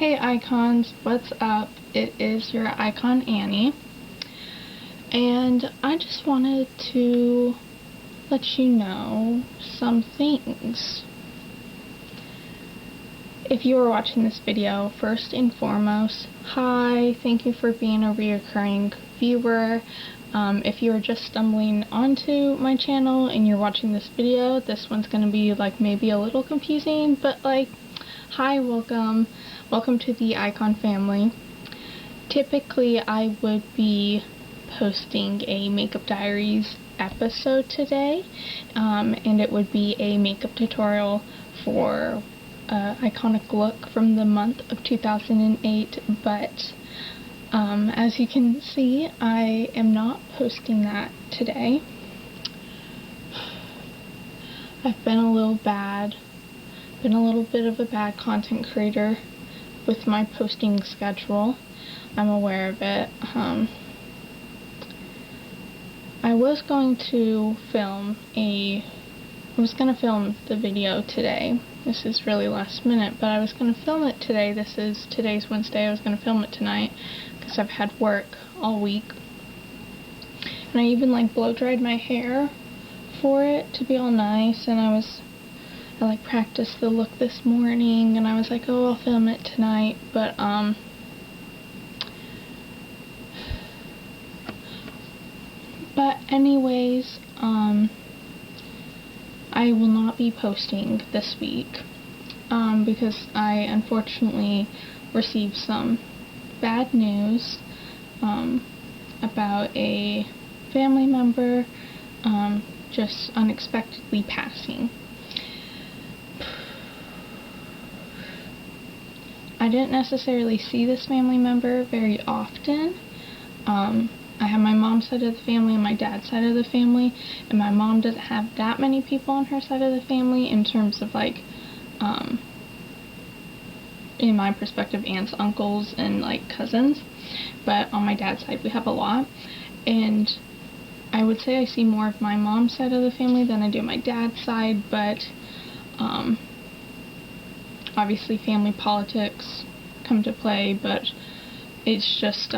Hey icons, what's up? It is your icon Annie, and I just wanted to let you know some things. If you are watching this video, first and foremost, hi, thank you for being a reoccurring viewer. If you are just stumbling onto my channel and you're watching this video, this one's going to be like maybe a little confusing, but like, hi, welcome to the icon family. Typically I would be posting a Makeup Diaries episode today, and it would be a makeup tutorial for iconic look from the month of 2008, but as you can see, I am not posting that today. I've been a little bit of a bad content creator with my posting schedule. I'm aware of it. I was going to film the video today. This is really last minute, but I was going to film it today. Today's Wednesday. I was going to film it tonight because I've had work all week. And I even like blow dried my hair for it to be all nice, and I like practiced the look this morning, and I was like, oh, I'll film it tonight, but anyways, I will not be posting this week, because I unfortunately received some bad news, about a family member, just unexpectedly passing. I didn't necessarily see this family member very often. I have my mom's side of the family and my dad's side of the family, and my mom doesn't have that many people on her side of the family in terms of like, in my perspective, aunts, uncles, and like cousins, but on my dad's side we have a lot, and I would say I see more of my mom's side of the family than I do my dad's side, but obviously family politics come to play, but it's just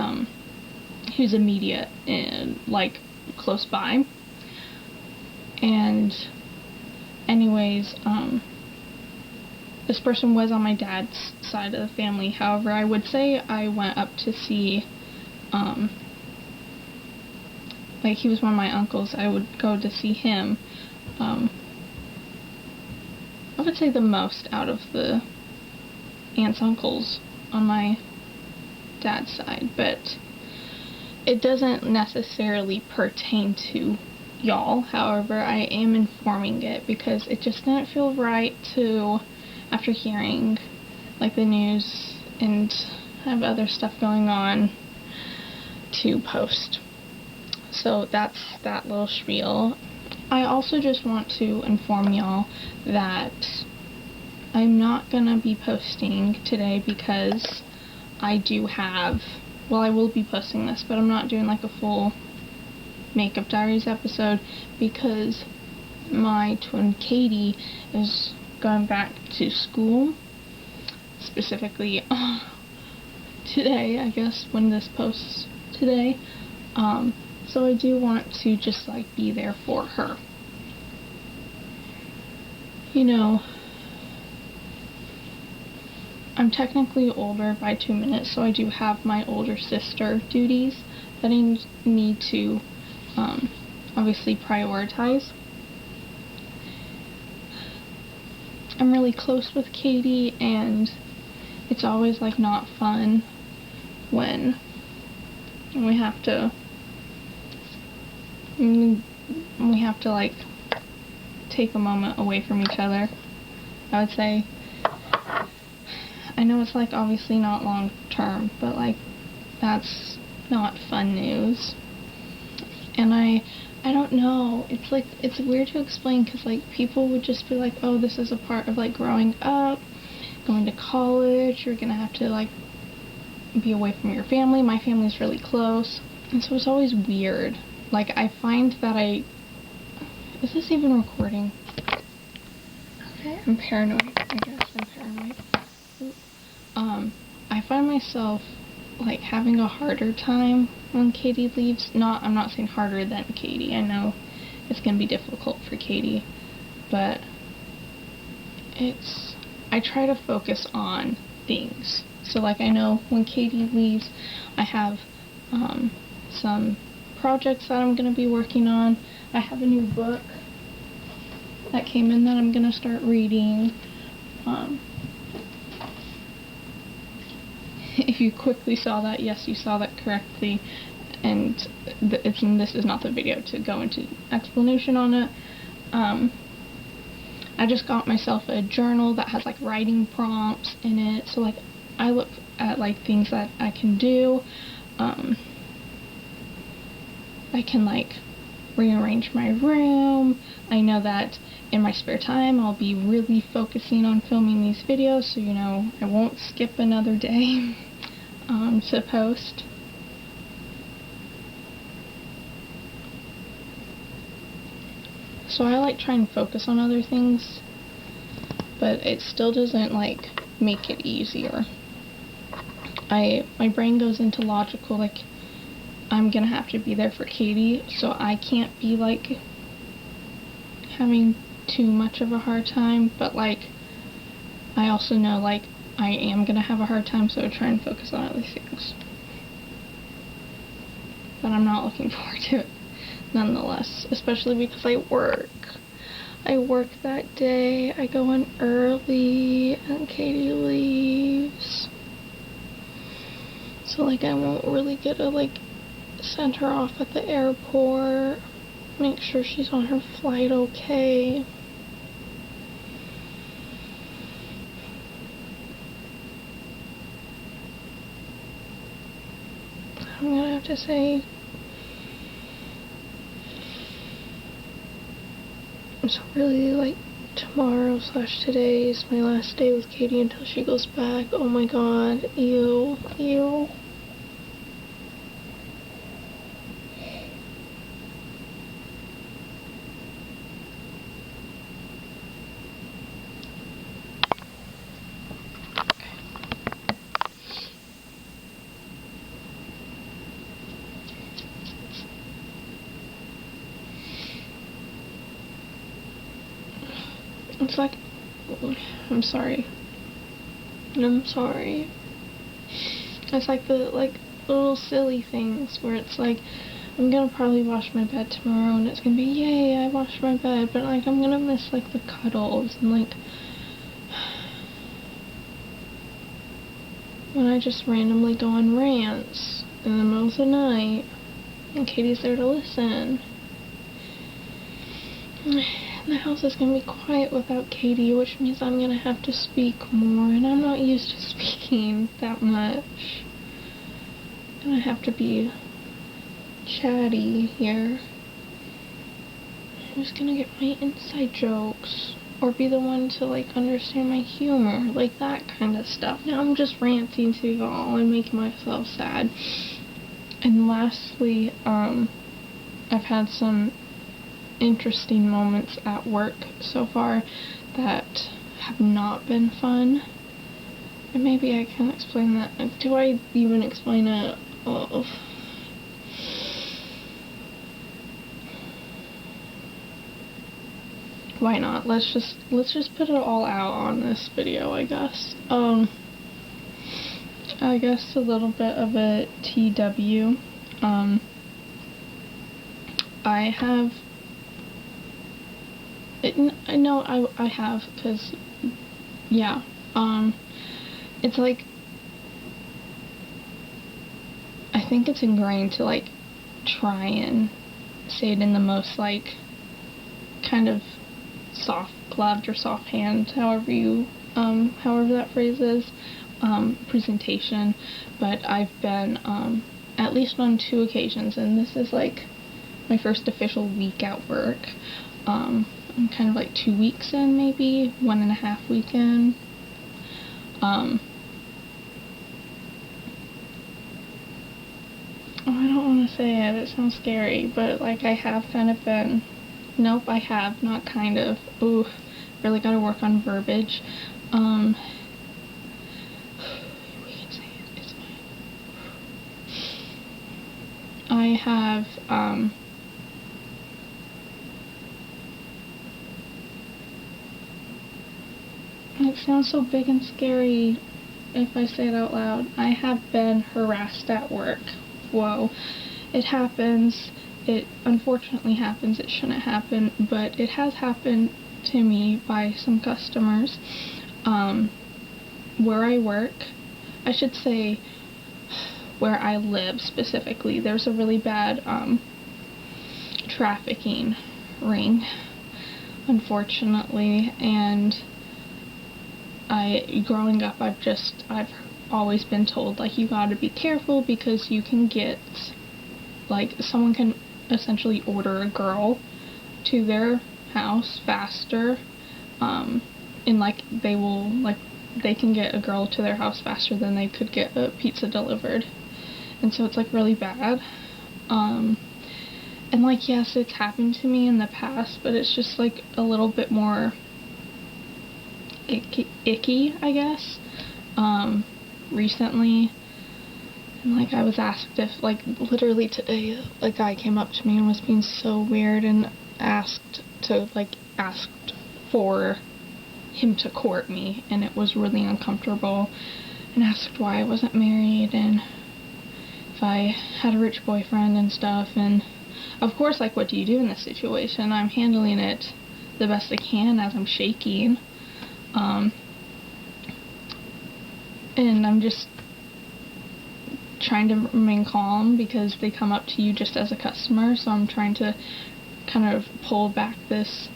who's immediate and like close by. And anyways, this person was on my dad's side of the family. However, I would say I went up to see, like, he was one of my uncles. I would go to see him, I would say the most out of the aunts, uncles on my dad's side, but it doesn't necessarily pertain to y'all. However, I am informing it because it just didn't feel right to, after hearing like the news and have other stuff going on, to post. So that's that little spiel. I also just want to inform y'all that I'm not gonna be posting today because I do have, well, I will be posting this, but I'm not doing like a full Makeup Diaries episode because my twin Katie is going back to school, specifically today, I guess, when this posts today. So I do want to just like be there for her. You know, I'm technically older by 2 minutes, so I do have my older sister duties that I need to obviously prioritize. I'm really close with Katie, and it's always like not fun when we have to like take a moment away from each other. I would say, I know it's like obviously not long term, but like that's not fun news. And I don't know, it's like, it's weird to explain because like people would just be like, oh, this is a part of like growing up, going to college, you're gonna have to like be away from your family. My family's really close, and so it's always weird. Like, I find that is this even recording? Okay, I'm paranoid. I guess I'm paranoid. I find myself like having a harder time when Katie leaves. I'm not saying harder than Katie. I know it's gonna be difficult for Katie, but I try to focus on things. So like I know when Katie leaves, I have some projects that I'm gonna be working on. I have a new book that came in that I'm gonna start reading. If you quickly saw that, yes, you saw that correctly, and this is not the video to go into explanation on it. I just got myself a journal that has like writing prompts in it, so like I look at like things that I can do. I can like rearrange my room. I know that in my spare time I'll be really focusing on filming these videos, so you know I won't skip another day to post. So I like trying to focus on other things, but it still doesn't like make it easier. My brain goes into logical, like I'm gonna have to be there for Katie, so I can't be like having too much of a hard time, but like I also know like I am gonna have a hard time, so I try and focus on other things. But I'm not looking forward to it nonetheless, especially because I work that day. I go in early and Katie leaves, so like I won't really get to like send her off at the airport, make sure she's on her flight okay. I'm gonna have to say, so really like tomorrow/today is my last day with Katie until she goes back. Oh my god, ew. It's like, I'm sorry. It's like the little silly things where it's like, I'm gonna probably wash my bed tomorrow and it's gonna be, yay, I washed my bed, but like I'm gonna miss like the cuddles and like when I just randomly go on rants in the middle of the night and Katie's there to listen. The house is gonna be quiet without Katie, which means I'm gonna have to speak more, and I'm not used to speaking that much. I'm gonna have to be chatty here. I'm just gonna get my inside jokes, or be the one to like understand my humor, like that kind of stuff. Now I'm just ranting to y'all and making myself sad. And lastly, I've had some interesting moments at work so far that have not been fun. And maybe I can explain that. Do I even explain it? Oh. Why not? Let's just put it all out on this video, I guess. I guess a little bit of a TW. I have I know I have, because, yeah, it's like, I think it's ingrained to, like, try and say it in the most, like, kind of soft-gloved or soft-hand, however that phrase is, presentation, but I've been, at least on 2 occasions, and this is, like, my first official week at work. I'm kind of like 2 weeks in, maybe 1.5 weeks in. Oh, I don't want to say it sounds scary, but like I have kind of been, nope, I have, not kind of, ooh, really gotta work on verbiage. We can say I have, it sounds so big and scary if I say it out loud. I have been harassed at work. Whoa. It happens. It unfortunately happens. It shouldn't happen, but it has happened to me by some customers. Where I work, I should say where I live specifically, there's a really bad trafficking ring, unfortunately, and growing up, I've always been told, like, you gotta be careful because you can get, like, someone can essentially order a girl to their house faster, and, like, they can get a girl to their house faster than they could get a pizza delivered, and so it's, like, really bad, and, like, yes, it's happened to me in the past, but it's just, like, a little bit more icky, I guess, recently, and, like, I was asked if, like, literally today, a guy came up to me and was being so weird and asked for him to court me, and it was really uncomfortable, and asked why I wasn't married, and if I had a rich boyfriend and stuff, and of course, like, what do you do in this situation? I'm handling it the best I can as I'm shaking, and I'm just trying to remain calm because they come up to you just as a customer, so I'm trying to kind of pull back this,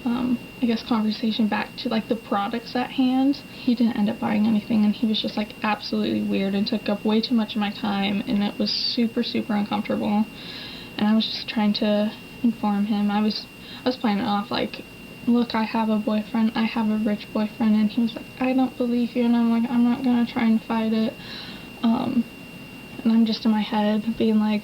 I guess, conversation back to, like, the products at hand. He didn't end up buying anything, and he was just, like, absolutely weird and took up way too much of my time, and it was super, super uncomfortable, and I was just trying to inform him. I was playing it off, like, look, I have a boyfriend, I have a rich boyfriend, and he was like, I don't believe you, and I'm like, I'm not gonna try and fight it, and I'm just in my head being like,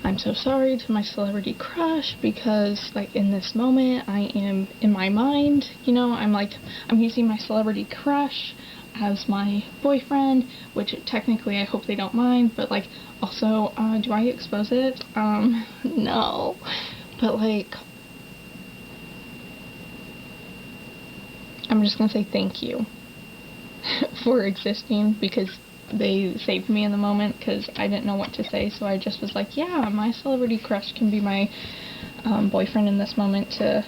I'm so sorry to my celebrity crush, because, like, in this moment, I am, in my mind, you know, I'm using my celebrity crush as my boyfriend, which technically I hope they don't mind, but, like, also, do I expose it? No, but, like, I'm just gonna say thank you for existing, because they saved me in the moment, because I didn't know what to say, so I just was like, yeah, my celebrity crush can be my boyfriend in this moment to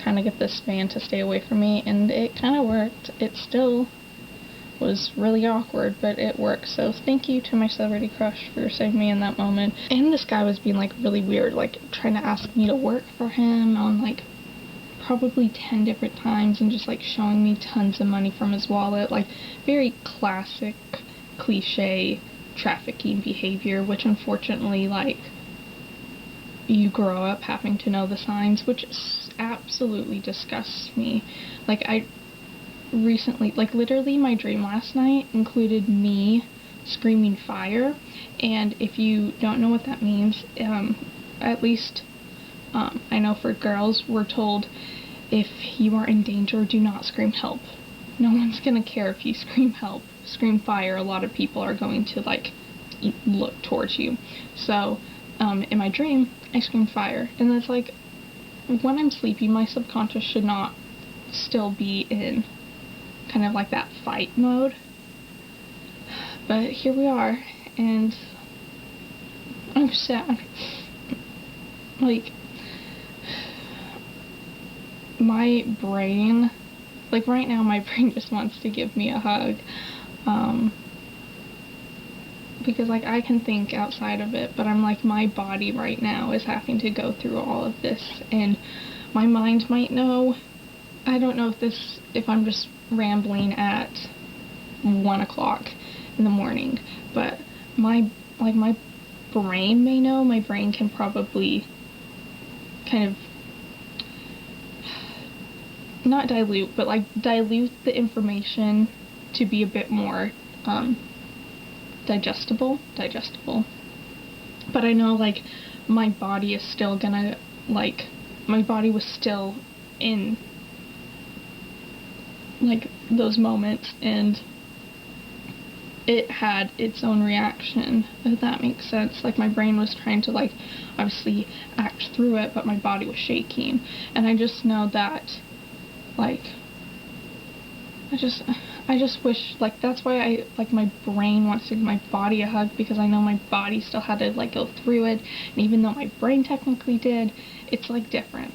kind of get this man to stay away from me, and it kind of worked. It still was really awkward, but it worked, so thank you to my celebrity crush for saving me in that moment. And this guy was being, like, really weird, like, trying to ask me to work for him on, like, probably 10 different times, and just, like, showing me tons of money from his wallet, like, very classic cliche trafficking behavior, which unfortunately, like, you grow up having to know the signs, which absolutely disgusts me. Like, I recently, like, literally my dream last night included me screaming fire, and if you don't know what that means, at least I know for girls, we're told if you are in danger, do not scream help. No one's gonna care if you scream help. Scream fire, a lot of people are going to, like, look towards you. So, in my dream, I screamed fire. And it's like, when I'm sleepy, my subconscious should not still be in kind of like that fight mode. But here we are, and I'm sad. Like, my brain, like, right now my brain just wants to give me a hug, because, like, I can think outside of it, but I'm like, my body right now is having to go through all of this, and my mind might know. I don't know if I'm just rambling at 1 o'clock in the morning, but my brain may know. My brain can probably kind of not dilute, but, like, dilute the information to be a bit more digestible, but I know, like, my body is still gonna, like, my body was still in, like, those moments, and it had its own reaction, if that makes sense. Like, my brain was trying to, like, obviously act through it, but my body was shaking. And I just know that, like, I just wish, like, that's why I, like, my brain wants to give my body a hug, because I know my body still had to, like, go through it, and even though my brain technically did, it's, like, different.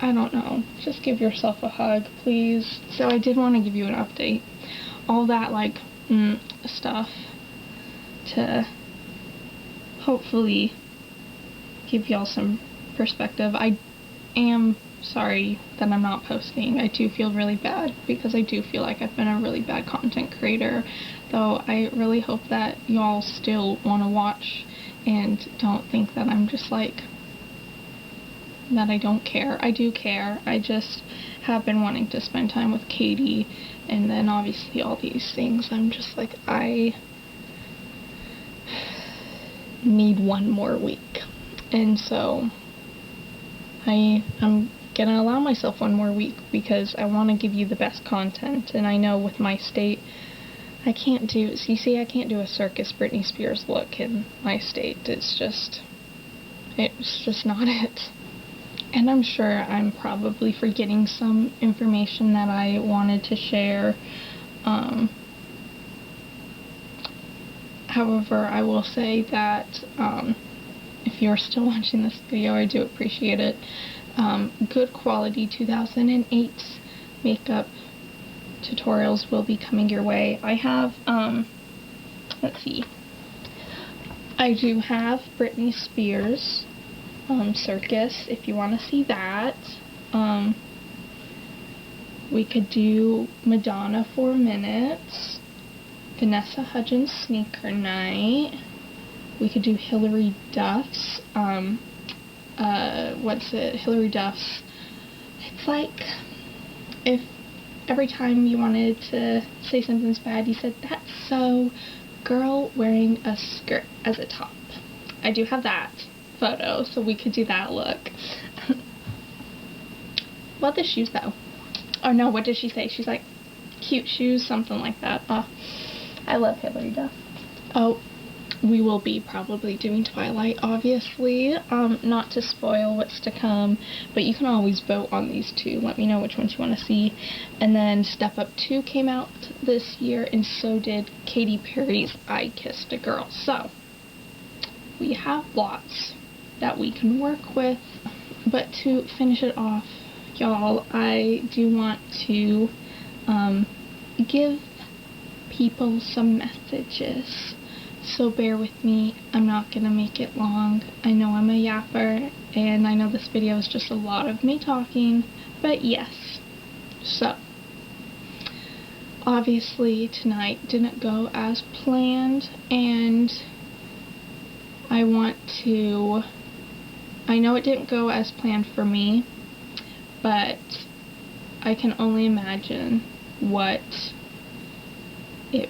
I don't know. Just give yourself a hug, please. So I did want to give you an update. All that, like, stuff to hopefully give y'all some perspective. I am sorry that I'm not posting. I do feel really bad, because I do feel like I've been a really bad content creator, though I really hope that y'all still want to watch and don't think that I'm just like, that I don't care. I do care. I just have been wanting to spend time with Katie, and then obviously all these things. I'm just like, I need one more week. And so I'm gonna allow myself one more week, because I want to give you the best content. And I know with my state, I can't do, you see, I can't do a circus Britney Spears look in my state. It's just not it. And I'm sure I'm probably forgetting some information that I wanted to share. However, I will say that if you're still watching this video, I do appreciate it. Good quality 2008 makeup tutorials will be coming your way. I have, let's see, I do have Britney Spears circus, if you want to see that. We could do Madonna 4 minutes, Vanessa Hudgens sneaker night. We could do Hilary Duff's, Hilary Duff's, it's like, if every time you wanted to say something's bad, you said, "That's so," girl wearing a skirt as a top. I do have that photo, so we could do that look. What the shoes though? Oh no, what did she say? She's like, cute shoes, something like that. I love Hilary Duff. Oh, we will be probably doing Twilight, obviously. Not to spoil what's to come, but you can always vote on these two. Let me know which ones you want to see. And then Step Up 2 came out this year, and so did Katy Perry's I Kissed a Girl. So, we have lots that we can work with. But to finish it off, y'all, I do want to give people some messages. So bear with me. I'm not gonna make it long. I know I'm a yapper, and I know this video is just a lot of me talking, but yes. So, obviously tonight didn't go as planned, and I know it didn't go as planned for me, but I can only imagine what it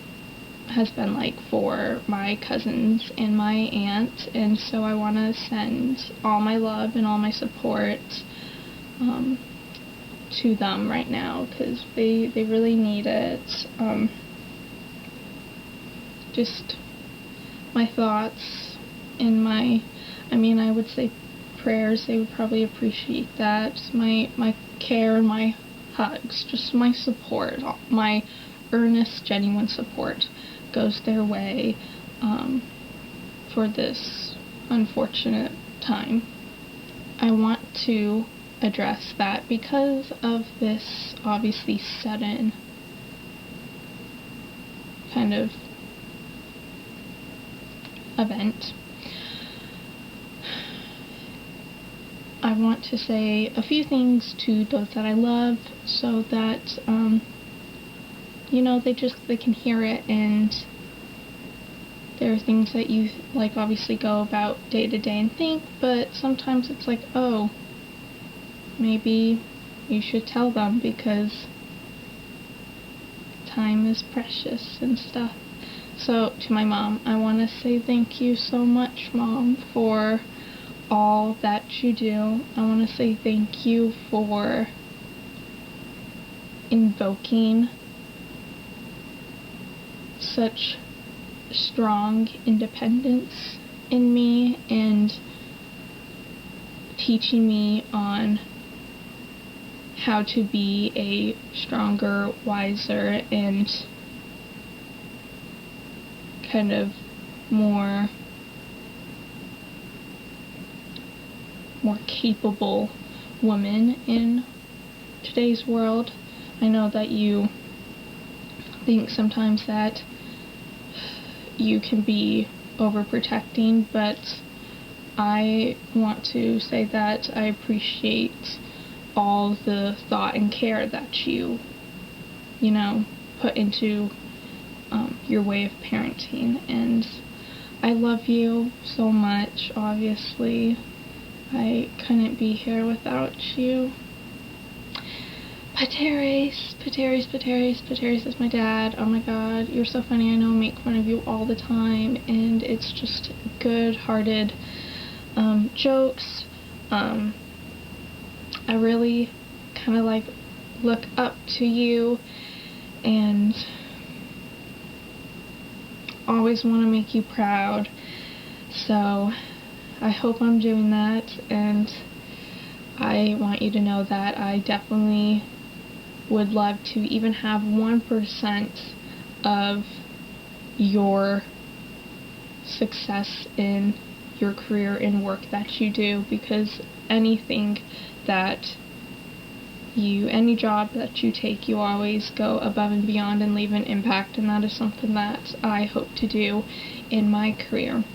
has been like for my cousins and my aunt, and so I want to send all my love and all my support to them right now, because they really need it. Just my thoughts and I would say prayers. They would probably appreciate that. My care and my hugs, just my support, my earnest, genuine support goes their way for this unfortunate time. I want to address that because of this obviously sudden kind of event. I want to say a few things to those that I love, so that they can hear it, and there are things that you like obviously go about day to day and think, but sometimes it's like, oh, maybe you should tell them, because time is precious and stuff. So to my mom, I want to say thank you so much, Mom, for all that you do. I want to say thank you for invoking such strong independence in me and teaching me on how to be a stronger, wiser, and kind of more capable woman in today's world. I know that you think sometimes that you can be overprotecting, but I want to say that I appreciate all the thought and care that you put into your way of parenting, and I love you so much. Obviously, I couldn't be here without you. Pateris is my dad. Oh my god, you're so funny. I know I make fun of you all the time, and it's just good-hearted jokes. I really kind of like look up to you and always want to make you proud, so I hope I'm doing that, and I want you to know that I definitely would love to even have 1% of your success in your career and work that you do, because anything that any job that you take, you always go above and beyond and leave an impact, and that is something that I hope to do in my career.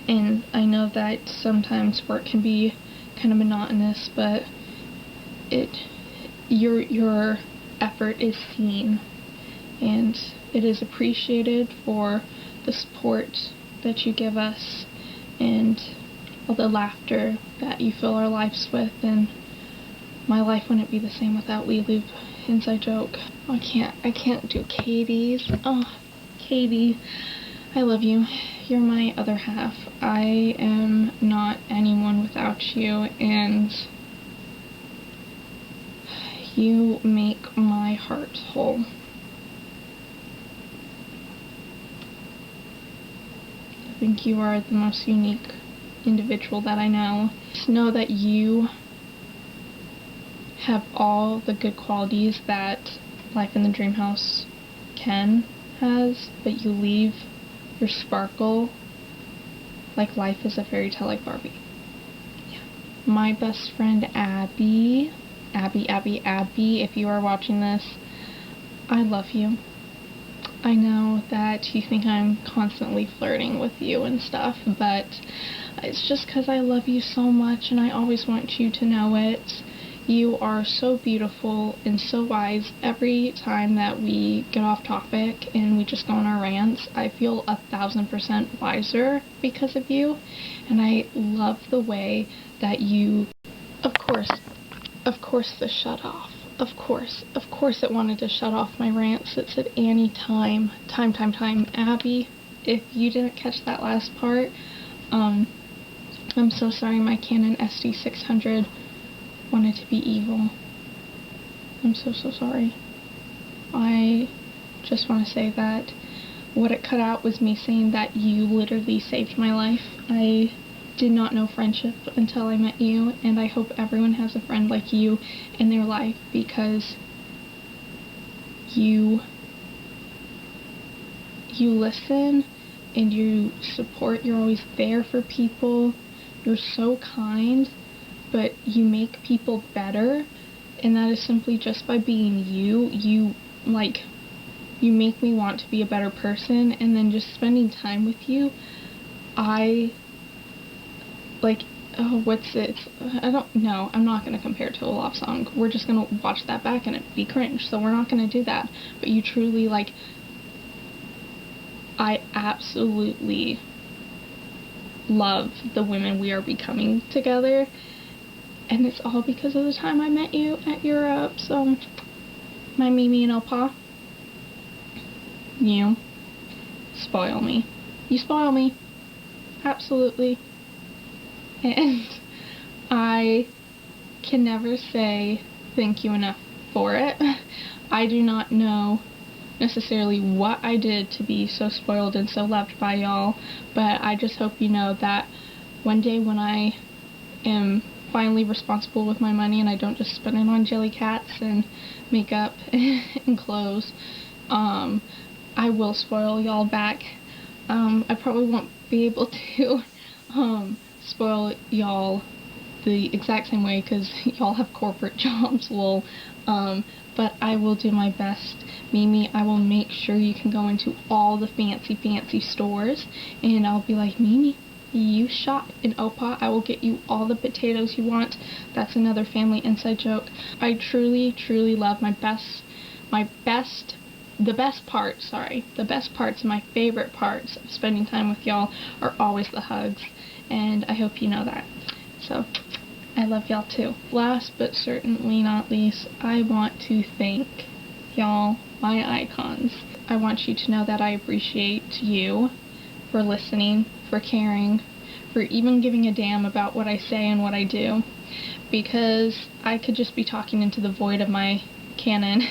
And I know that sometimes work can be kind of monotonous, but your effort is seen, and it is appreciated for the support that you give us and all the laughter that you fill our lives with, and my life wouldn't be the same without We Loop. Inside joke. Oh, I can't do Katie's. Oh, Katie, I love you. You're my other half. I am not anyone without you, and you make my heart whole. I think you are the most unique individual that I know. Just know that you have all the good qualities that Life in the Dream House has, but you leave your sparkle like life is a fairy tale, like Barbie. Yeah. My best friend Abby, if you are watching this, I love you. I know that you think I'm constantly flirting with you and stuff, but it's just because I love you so much, and I always want you to know it. You are so beautiful and so wise. Every time that we get off topic and we just go on our rants, I feel 1,000% wiser because of you, and I love the way that you, of course the shut off. Of course it wanted to shut off my rants. It said Annie time. Abby, if you didn't catch that last part, I'm so sorry. My Canon SD600 wanted to be evil. I'm so sorry. I just want to say that what it cut out was me saying that you literally saved my life. I did not know friendship until I met you, and I hope everyone has a friend like you in their life, because you listen and you support. You're always there for people. You're so kind, but you make people better, and that is simply just by being you. You make me want to be a better person, and then just spending time with you, what's it? I don't know. I'm not going to compare it to a love song. We're just going to watch that back and it'd be cringe, so we're not going to do that. But you truly, I absolutely love the women we are becoming together, and it's all because of the time I met you at Europe. So, my Mimi and Opa, you spoil me. You spoil me. Absolutely. And I can never say thank you enough for it. I do not know necessarily what I did to be so spoiled and so loved by y'all, but I just hope you know that one day when I am finally responsible with my money and I don't just spend it on jelly cats and makeup and clothes, I will spoil y'all back. I probably won't be able to spoil y'all the exact same way because y'all have corporate jobs, lol. But I will do my best. Mimi, I will make sure you can go into all the fancy stores, and I'll be like, Mimi, you shop in Opa, I will get you all the potatoes you want. That's another family inside joke. I truly love the best parts and my favorite parts of spending time with y'all are always the hugs, and I hope you know that. So, I love y'all too. Last but certainly not least, I want to thank y'all, my icons. I want you to know that I appreciate you for listening, for caring, for even giving a damn about what I say and what I do, because I could just be talking into the void of my Canon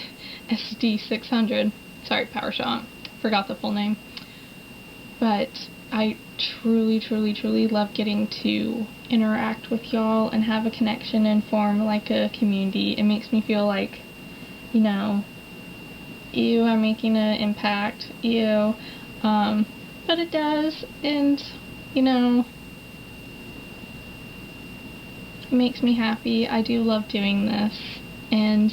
SD600. Sorry, PowerShot. Forgot the full name. But I truly love getting to interact with y'all and have a connection and form like a community. It makes me feel like, you know, you are making an impact, but it does, and, you know, it makes me happy. I do love doing this, and,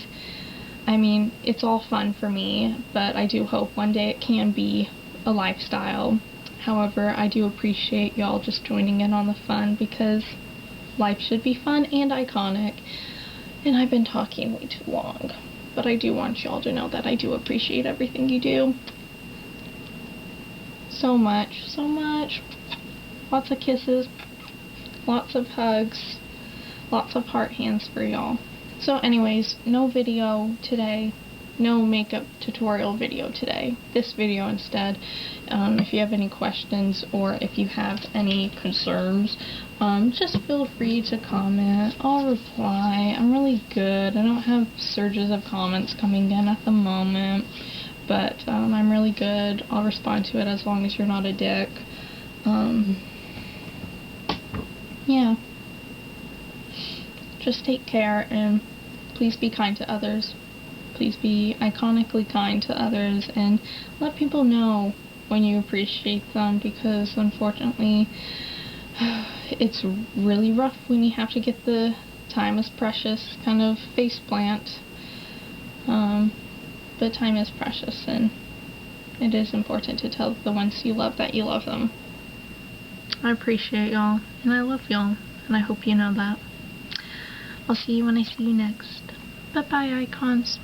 I mean, it's all fun for me, but I do hope one day it can be a lifestyle. However, I do appreciate y'all just joining in on the fun, because life should be fun and iconic, and I've been talking way too long. But I do want y'all to know that I do appreciate everything you do. So much. Lots of kisses, lots of hugs, lots of heart hands for y'all. So anyways, no video today. No makeup tutorial video today. This video instead. If you have any questions or if you have any concerns, just feel free to comment. I'll reply. I'm really good. I don't have surges of comments coming in at the moment, but I'm really good. I'll respond to it as long as you're not a dick. Yeah. Just take care and please be kind to others. Please be iconically kind to others and let people know when you appreciate them, because unfortunately it's really rough when you have to get the time is precious kind of faceplant. But time is precious, and it is important to tell the ones you love that you love them. I appreciate y'all, and I love y'all, and I hope you know that. I'll see you when I see you next. Bye-bye, icons.